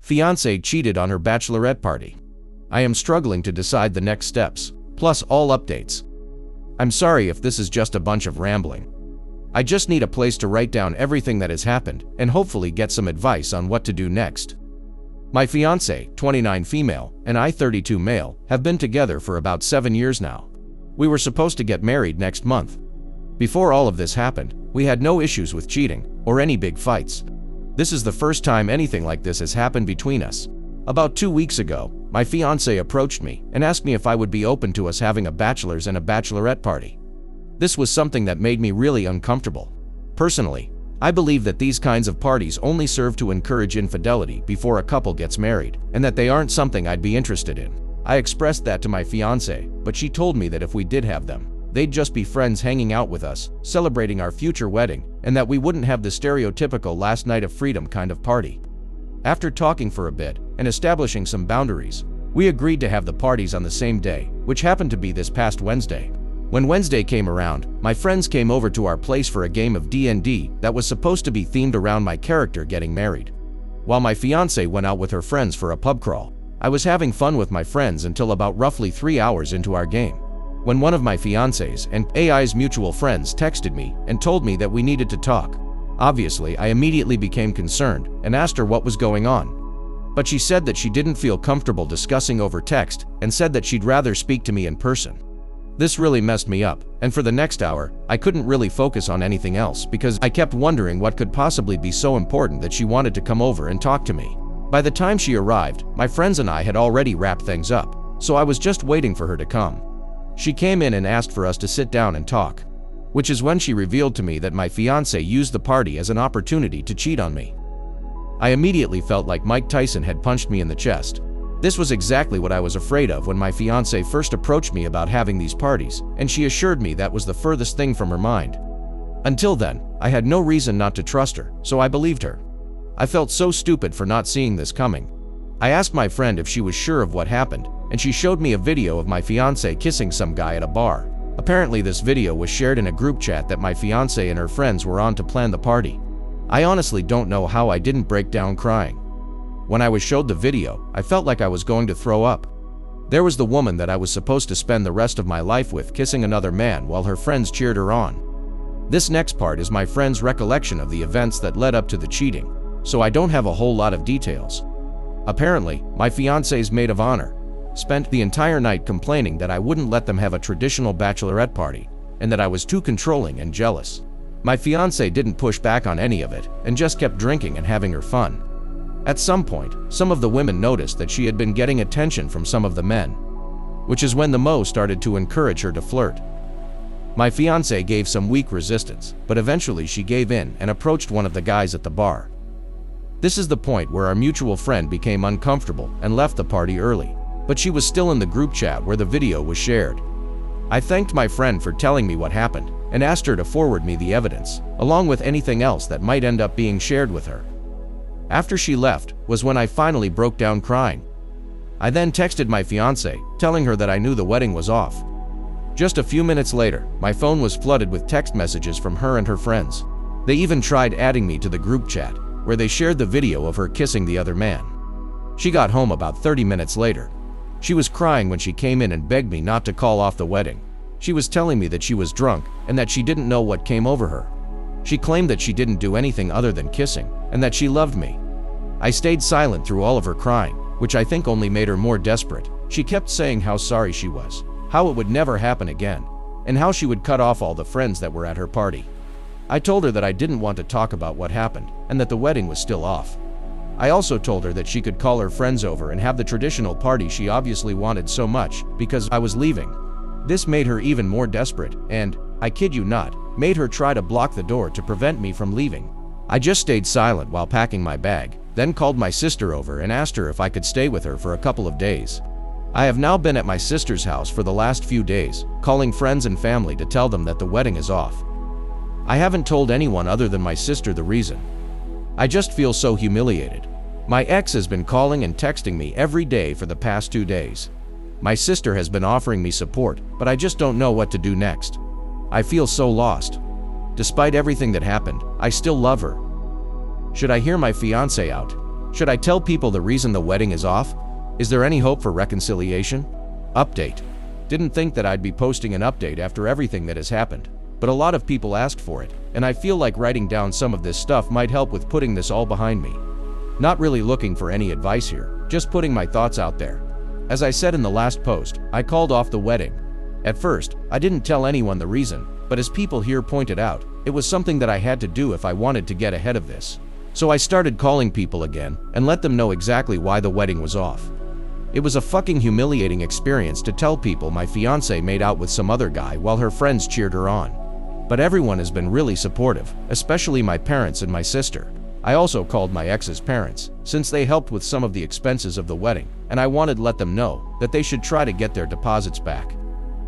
Fiance cheated on her bachelorette party. I am struggling to decide the next steps, plus all updates. I'm sorry if this is just a bunch of rambling. I just need a place to write down everything that has happened and hopefully get some advice on what to do next. My fiance, 29 female, and I, 32 male, have been together for about 7 years now. We were supposed to get married next month. Before all of this happened, we had no issues with cheating or any big fights. This is the first time anything like this has happened between us. About 2 weeks ago, my fiance approached me and asked me if I would be open to us having a bachelor's and a bachelorette party. This was something that made me really uncomfortable. Personally, I believe that these kinds of parties only serve to encourage infidelity before a couple gets married, and that they aren't something I'd be interested in. I expressed that to my fiance, but she told me that if we did have them, they'd just be friends hanging out with us, celebrating our future wedding, and that we wouldn't have the stereotypical last night of freedom kind of party. After talking for a bit and establishing some boundaries, we agreed to have the parties on the same day, which happened to be this past Wednesday. When Wednesday came around, my friends came over to our place for a game of D&D that was supposed to be themed around my character getting married. While my fiance went out with her friends for a pub crawl, I was having fun with my friends until about roughly 3 hours into our game, when one of my fiance's and AI's mutual friends texted me and told me that we needed to talk. Obviously, I immediately became concerned and asked her what was going on. But she said that she didn't feel comfortable discussing over text and said that she'd rather speak to me in person. This really messed me up, and for the next hour, I couldn't really focus on anything else because I kept wondering what could possibly be so important that she wanted to come over and talk to me. By the time she arrived, my friends and I had already wrapped things up, so I was just waiting for her to come. She came in and asked for us to sit down and talk, which is when she revealed to me that my fiance used the party as an opportunity to cheat on me. I immediately felt like Mike Tyson had punched me in the chest. This was exactly what I was afraid of when my fiance first approached me about having these parties, and she assured me that was the furthest thing from her mind. Until then, I had no reason not to trust her, so I believed her. I felt so stupid for not seeing this coming. I asked my friend if she was sure of what happened, and she showed me a video of my fiance kissing some guy at a bar. Apparently this video was shared in a group chat that my fiance and her friends were on to plan the party. I honestly don't know how I didn't break down crying. When I was showed the video, I felt like I was going to throw up. There was the woman that I was supposed to spend the rest of my life with kissing another man while her friends cheered her on. This next part is my friend's recollection of the events that led up to the cheating, so I don't have a whole lot of details. Apparently, my fiance's maid of honor spent the entire night complaining that I wouldn't let them have a traditional bachelorette party and that I was too controlling and jealous. My fiance didn't push back on any of it and just kept drinking and having her fun. At some point, some of the women noticed that she had been getting attention from some of the men, which is when the Mo started to encourage her to flirt. My fiance gave some weak resistance, but eventually she gave in and approached one of the guys at the bar. This is the point where our mutual friend became uncomfortable and left the party early, but she was still in the group chat where the video was shared. I thanked my friend for telling me what happened and asked her to forward me the evidence, along with anything else that might end up being shared with her. After she left was when I finally broke down crying. I then texted my fiance, telling her that I knew the wedding was off. Just a few minutes later, my phone was flooded with text messages from her and her friends. They even tried adding me to the group chat, where they shared the video of her kissing the other man. She got home about 30 minutes later. She was crying when she came in and begged me not to call off the wedding. She was telling me that she was drunk and that she didn't know what came over her. She claimed that she didn't do anything other than kissing and that she loved me. I stayed silent through all of her crying, which I think only made her more desperate. She kept saying how sorry she was, how it would never happen again, and how she would cut off all the friends that were at her party. I told her that I didn't want to talk about what happened and that the wedding was still off. I also told her that she could call her friends over and have the traditional party she obviously wanted so much because I was leaving. This made her even more desperate and, I kid you not, made her try to block the door to prevent me from leaving. I just stayed silent while packing my bag, then called my sister over and asked her if I could stay with her for a couple of days. I have now been at my sister's house for the last few days, calling friends and family to tell them that the wedding is off. I haven't told anyone other than my sister the reason. I just feel so humiliated. My ex has been calling and texting me every day for the past 2 days. My sister has been offering me support, but I just don't know what to do next. I feel so lost. Despite everything that happened, I still love her. Should I hear my fiance out? Should I tell people the reason the wedding is off? Is there any hope for reconciliation? Update. Didn't think that I'd be posting an update after everything that has happened, but a lot of people asked for it, and I feel like writing down some of this stuff might help with putting this all behind me. Not really looking for any advice here, just putting my thoughts out there. As I said in the last post, I called off the wedding. At first, I didn't tell anyone the reason, but as people here pointed out, it was something that I had to do if I wanted to get ahead of this. So I started calling people again and let them know exactly why the wedding was off. It was a fucking humiliating experience to tell people my fiance made out with some other guy while her friends cheered her on. But everyone has been really supportive, especially my parents and my sister. I also called my ex's parents, since they helped with some of the expenses of the wedding, and I wanted to let them know that they should try to get their deposits back.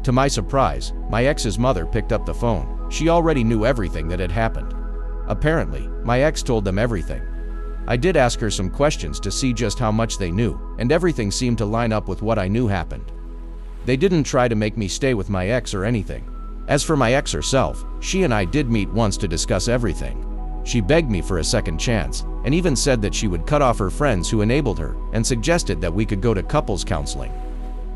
To my surprise, my ex's mother picked up the phone. She already knew everything that had happened. Apparently, my ex told them everything. I did ask her some questions to see just how much they knew, and everything seemed to line up with what I knew happened. They didn't try to make me stay with my ex or anything. As for my ex herself, she and I did meet once to discuss everything. She begged me for a second chance, and even said that she would cut off her friends who enabled her, and suggested that we could go to couples counseling.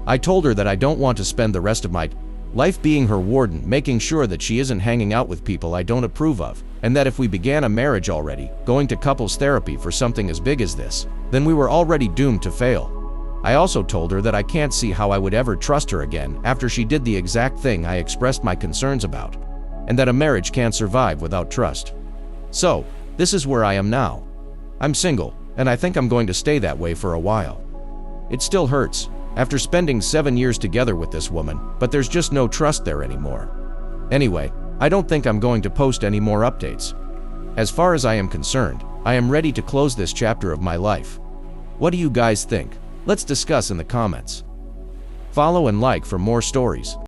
I told her that I don't want to spend the rest of my life being her warden, making sure that she isn't hanging out with people I don't approve of, and that if we began a marriage already, going to couples therapy for something as big as this, then we were already doomed to fail. I also told her that I can't see how I would ever trust her again after she did the exact thing I expressed my concerns about, and that a marriage can't survive without trust. So, this is where I am now. I'm single, and I think I'm going to stay that way for a while. It still hurts, after spending 7 years together with this woman, but there's just no trust there anymore. Anyway, I don't think I'm going to post any more updates. As far as I am concerned, I am ready to close this chapter of my life. What do you guys think? Let's discuss in the comments. Follow and like for more stories.